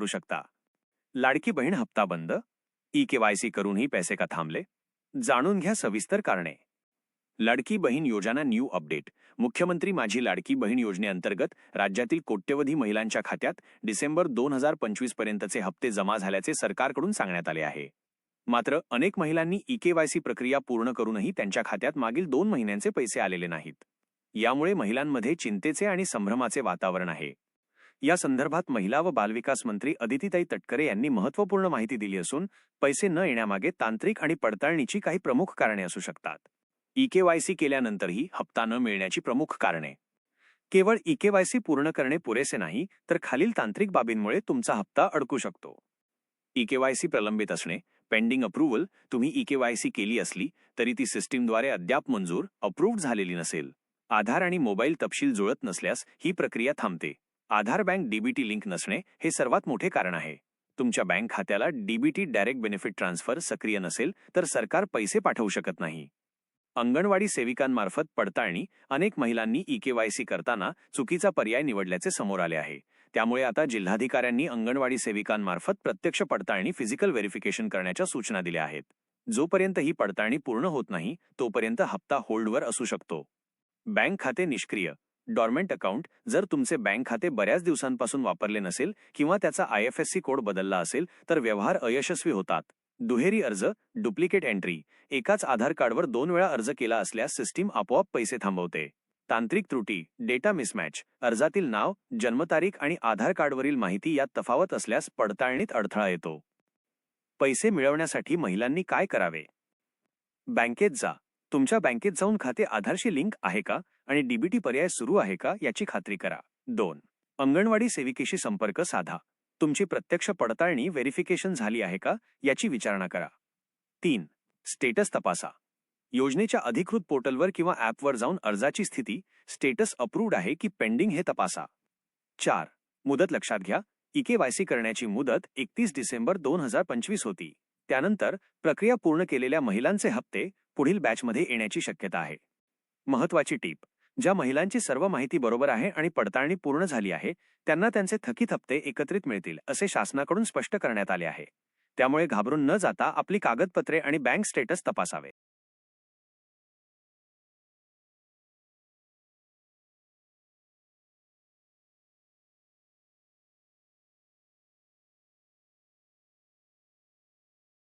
वापरू शकता. लाडकी बहीण हप्ता बंद, ई-केवायसी करूनही पैसे का थांबले? जाणून घ्या सविस्तर कारणे. लाडकी बहीण योजना न्यू अपडेट. मुख्यमंत्री माझी लाडकी बहीण योजनेअंतर्गत राज्यातील कोट्यवधी महिलांच्या खात्यात डिसेंबर 2025 पर्यंतचे हप्ते जमा झाल्याचे सरकारकडून सांगण्यात आले आहे. मात्र अनेक महिलांनी ई-केवायसी प्रक्रिया पूर्ण करूनही त्यांच्या खात्यात मागील 2 महिन्यांचे पैसे आलेले नाहीत. यामुळे महिलांमध्ये चिंतेचे आणि संभ्रमाचे वातावरण आहे. या संदर्भात महिला व बालविकास मंत्री अदितीताई तटकरे यांनी महत्त्वपूर्ण माहिती दिली असून पैसे न येण्यामागे तांत्रिक आणि पडताळणीची काही प्रमुख कारणे असू शकतात. ई-केवायसी केल्यानंतरही हप्ता न मिळण्याची प्रमुख कारणे. केवळ ई-केवायसी पूर्ण करणे पुरेसे नाही, तर खालील तांत्रिक बाबींमुळे तुमचा हप्ता अडकू शकतो. ई-केवायसी प्रलंबित असणे, पेंडिंग अप्रूव्हल. तुम्ही ई-केवायसी केली असली तरी ती सिस्टीमद्वारे अद्याप मंजूर अप्रूव्ड झालेली नसेल. आधार आणि मोबाईल तपशील जुळत नसल्यास ही प्रक्रिया थांबते. आधार बँक डीबीटी लिंक नसणे हे सर्वात मोठे कारण आहे. तुमच्या बँक खात्याला डीबीटी डायरेक्ट बेनिफिट ट्रान्सफर सक्रिय नसेल तर सरकार पैसे पाठवू शकत नाही. अंगणवाडी सेविकांमार्फत पडताळणी. अनेक महिलांनी ई-केवायसी करताना चुकीचा पर्याय निवडल्याचे समोर आले आहे. त्यामुळे आता जिल्हाधिकाऱ्यांनी अंगणवाडी सेविकांमार्फत प्रत्यक्ष पडताळणी फिजिकल व्हेरिफिकेशन करण्याच्या सूचना दिल्या आहेत. जोपर्यंत ही पडताळणी पूर्ण होत नाही तोपर्यंत हप्ता होल्डवर असू शकतो. बँक खाते निष्क्रिय डॉर्मेंट अकाउंट. जर तुमचे बँक खाते बऱ्याच दिवसांपासून वापरले नसेल किंवा त्याचा IFSC कोड बदलला असेल तर व्यवहार अयशस्वी होतात. दुहेरी अर्ज डुप्लिकेट एंट्री. एकाच आधार कार्डवर 2 वेळा अर्ज केला असल्यास सिस्टीम आपोआप पैसे थांबवते. तांत्रिक त्रुटी डेटा मिसमॅच. अर्जातील नाव, जन्मतारीख आणि आधार कार्डवरील माहिती यात तफावत असल्यास पडताळणीत अडथळा येतो. पैसे मिळवण्यासाठी महिलांनी काय करावे? बँकेत जा. तुमच्या बँकेत जाऊन खाते आधारशी लिंक आहे का आणि डीबीटी पर्याय सुरू आहे का याची खात्री करा. 2. अंगणवाडी सेविकेशी संपर्क साधा. तुमची प्रत्यक्ष पडताळणी व्हेरिफिकेशन झाली आहे का याची विचारणा करा. 3. स्टेटस तपासा. योजनेच्या अधिकृत पोर्टलवर किंवा ॲपवर जाऊन अर्जाची स्थिती, स्टेटस अप्रूव्ड आहे की पेंडिंग हे तपासा. 4. मुदत लक्षात घ्या. ई-केवायसी करण्याची मुदत 31 डिसेंबर 2025 होती. त्यानंतर प्रक्रिया पूर्ण केलेल्या महिलांचे हप्ते पुढील बॅचमध्ये येण्याची शक्यता आहे. महत्त्वाची टीप. ज्या महिलांची सर्व माहिती बरोबर आहे आणि पडताळणी पूर्ण झाली आहे त्यांना त्यांचे थकीत हप्ते एकत्रित मिळतील असे शासनाकडून स्पष्ट करण्यात आले आहे. त्यामुळे घाबरून न जाता आपली कागदपत्रे आणि बँक स्टेटस तपासावे.